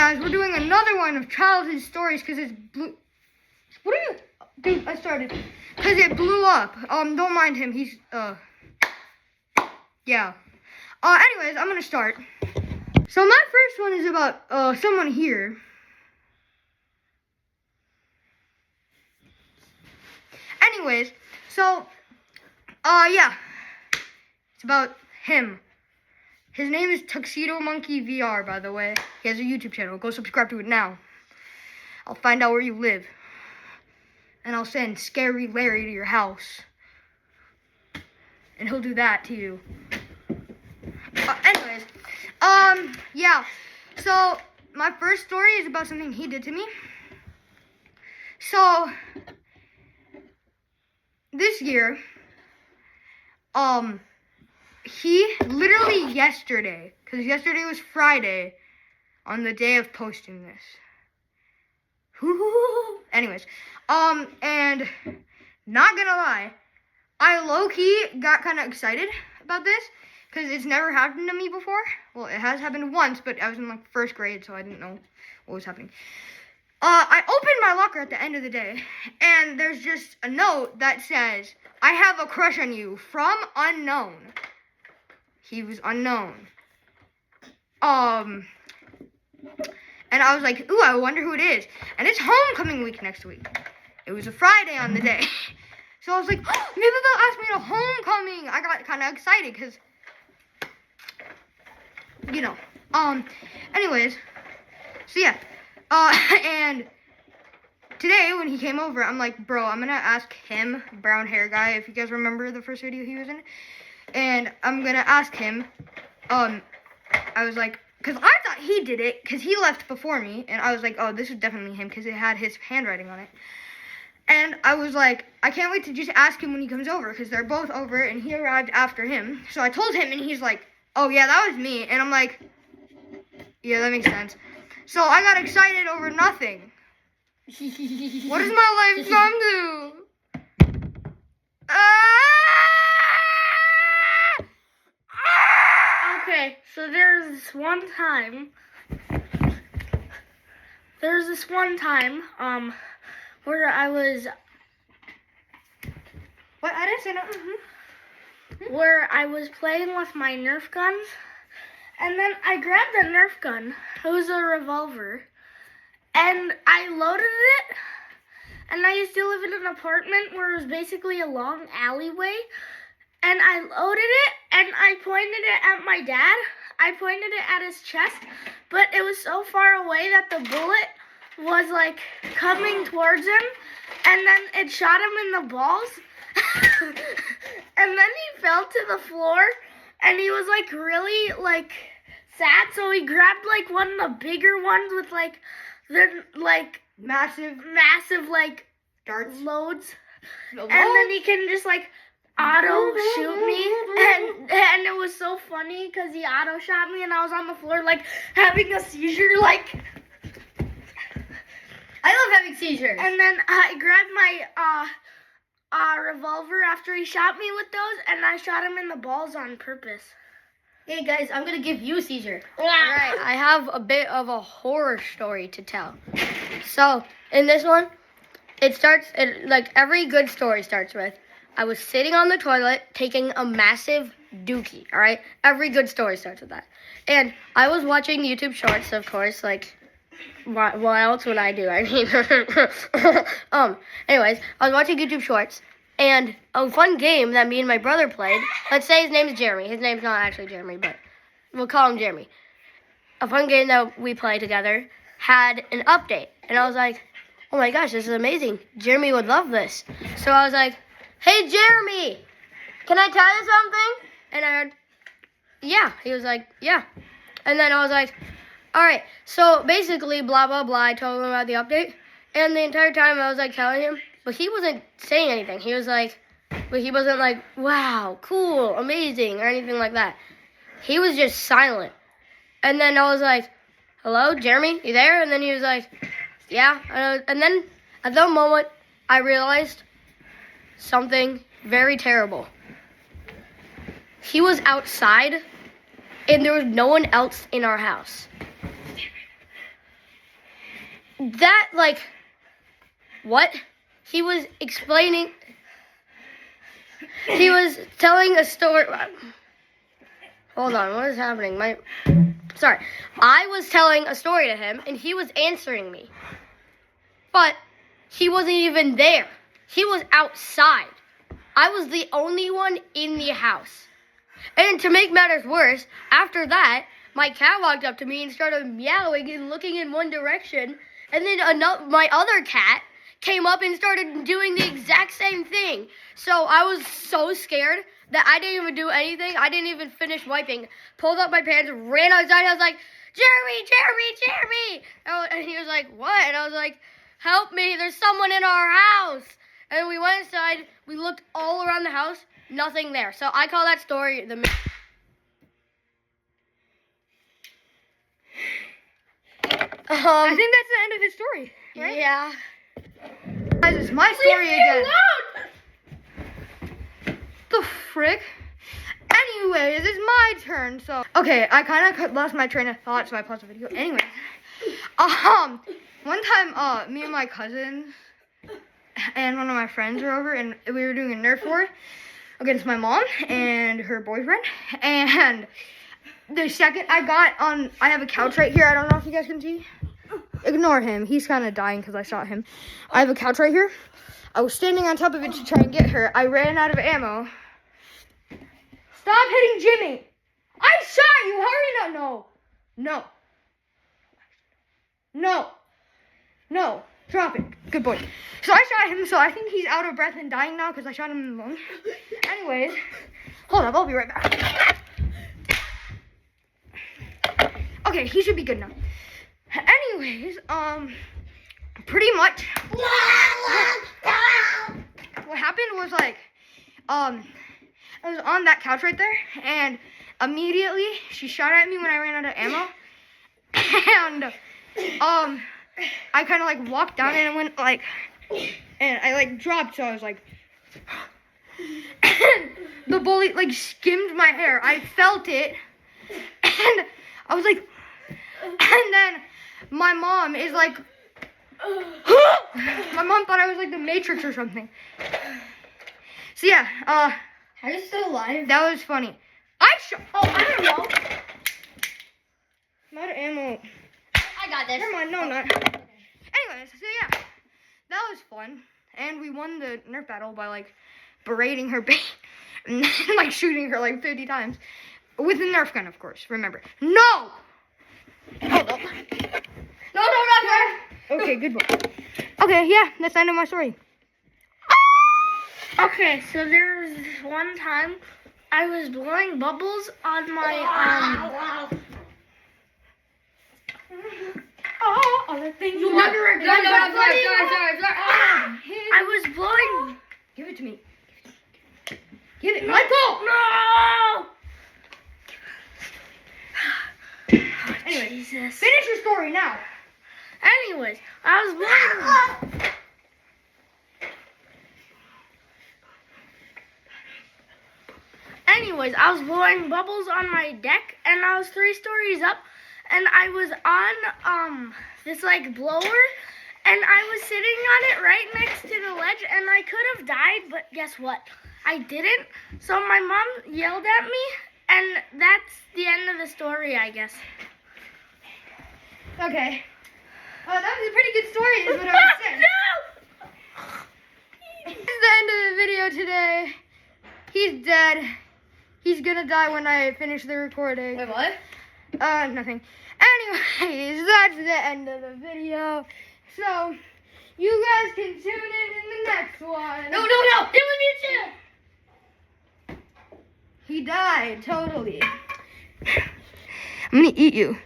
guys, we're doing another one of childhood stories because it's blue. What are you? Dude, I started. Because it blew up. Don't mind him. He's, yeah. Anyways, I'm going to start. So my first one is about, someone here. Anyways, so, yeah. It's about him. His name is Tuxedo Monkey VR, by the way. He has a YouTube channel. Go subscribe to it now. I'll find out where you live. And I'll send Scary Larry to your house. And he'll do that to you. Anyways, yeah. So, my first story is about something he did to me. So, this year, he literally yesterday, because yesterday was Friday, on the day of posting this. Anyways, and not gonna lie, I low-key got kind of excited about this, because it's never happened to me before. Well, it has happened once, but I was in like first grade, so I didn't know what was happening. I opened my locker at the end of the day, and there's just a note that says, "I have a crush on you, from unknown." He was unknown. And I was like, ooh, I wonder who it is. And it's homecoming week next week. It was a Friday on the day. So I was like, oh, maybe they'll ask me to homecoming. I got kind of excited because, you know. Anyways, so yeah. And today when he came over, I'm like, bro, I'm going to ask him, brown hair guy, if you guys remember the first video he was in. And I'm going to ask him, I was like, because I thought he did it, because he left before me, and I was like, oh, this is definitely him, because it had his handwriting on it. And I was like, I can't wait to just ask him when he comes over, because they're both over, and he arrived after him. So I told him, and he's like, oh, yeah, that was me. And I'm like, yeah, that makes sense. So I got excited over nothing. What does my life come to? Okay, so there's this one time, where I was, What? I didn't say nothing. where I was playing with my Nerf guns, and then I grabbed the Nerf gun. It was a revolver, and I loaded it, and I used to live in an apartment where it was basically a long alleyway, and I loaded it, and I pointed it at my dad. I pointed it at his chest, but it was so far away that the bullet was, like, coming towards him, and then it shot him in the balls, and then he fell to the floor, and he was, like, really, like, sad, so he grabbed, like, one of the bigger ones with, like, the, like, Massive like, darts. loads, and then he can just, like, auto shoot me, and it was so funny because he auto shot me, and I was on the floor, like, having a seizure, like, I love having seizures. and then I grabbed my revolver after he shot me with those, and I shot him in the balls on purpose. Hey guys, I'm gonna give you a seizure. Yeah. Alright, I have a bit of a horror story to tell. So, in this one, like every good story starts with, I was sitting on the toilet taking a massive dookie, alright? Every good story starts with that. And I was watching YouTube Shorts, of course, like, what else would I do? I mean, anyways, I was watching YouTube Shorts, and a fun game that me and my brother played, let's say his name is Jeremy. His name's not actually Jeremy, but we'll call him Jeremy. A fun game that we play together had an update, and I was like, oh my gosh, this is amazing. Jeremy would love this. So I was like, hey, Jeremy, can I tell you something? And I heard, yeah. He was like, yeah. And then I was like, all right. So basically, blah, blah, blah. I told him about the update. And the entire time I was like telling him, but he wasn't saying anything. He was like, but he wasn't like, wow, cool, amazing, or anything like that. He was just silent. And then I was like, hello, Jeremy, you there? And then he was like, yeah. And then at that moment, I realized something very terrible. He was outside, and there was no one else in our house. that, like, what? He was explaining, he was telling a story. Hold on, what is happening? Sorry. I was telling a story to him, and he was answering me. But he wasn't even there. He was outside. I was the only one in the house. And to make matters worse, after that, my cat walked up to me and started meowing and looking in one direction. And then my other cat came up and started doing the exact same thing. So I was so scared that I didn't even do anything. I didn't even finish wiping. Pulled up my pants, ran outside. I was like, Jeremy, Jeremy, Jeremy. And he was like, what? And I was like, help me. There's someone in our house. And we went inside. We looked all around the house. Nothing there. So I call that story the... I think that's the end of his story, right? Yeah. Guys, it's my story again. The frick? Anyways, it's my turn. So, okay, I kind of lost my train of thought, so I paused the video. Anyways, one time, me and my cousins and one of my friends were over, and we were doing a Nerf war against my mom and her boyfriend. And the second I have a couch right here. I don't know if you guys can see. Ignore him. He's kind of dying because I shot him. I have a couch right here. I was standing on top of it to try and get her. I ran out of ammo. Stop hitting Jimmy. I shot you. Hurry now. No. No. No. Drop it. Good boy. So I shot him, so I think he's out of breath and dying now because I shot him in the lung. Anyways, hold up. I'll be right back. Okay, he should be good now. Anyways, pretty much what happened was like, I was on that couch right there, and immediately she shot at me when I ran out of ammo, and I kind of like walked down and it went like, and I like dropped, so I was like, and the bullet like skimmed my hair. I felt it, and I was like, and then my mom is like, my mom thought I was like the Matrix or something. So yeah, How are you still alive? that was funny. I don't know. I'm out of ammo. I got this. Never mind, no, not. Anyways, so yeah, that was fun, and we won the Nerf battle by like berating her bait and then, like shooting her like 50 times with a Nerf gun, of course. Remember, no. Hold up. No, not there. Okay, good boy. Okay, yeah, that's the end of my story. Okay, so there was one time I was blowing bubbles on my all the things No, I was blowing. Give it to me. Give it, Michael. No. Anyway, Jesus. finish your story now. Anyways, I was blowing. Anyways, I was blowing bubbles on my deck, and I was 3 stories up, and I was on this like blower, and I was sitting on it right next to the ledge, and I could have died, but guess what? I didn't. So my mom yelled at me, and that's the end of the story, I guess. Okay. That was a pretty good story, is what I would say. No! This is the end of the video today. He's dead. He's gonna die when I finish the recording. Wait, what? Nothing. Anyways, that's the end of the video. So, you guys can tune in the next one. No. It was Mewtwo. He died, totally. I'm gonna eat you.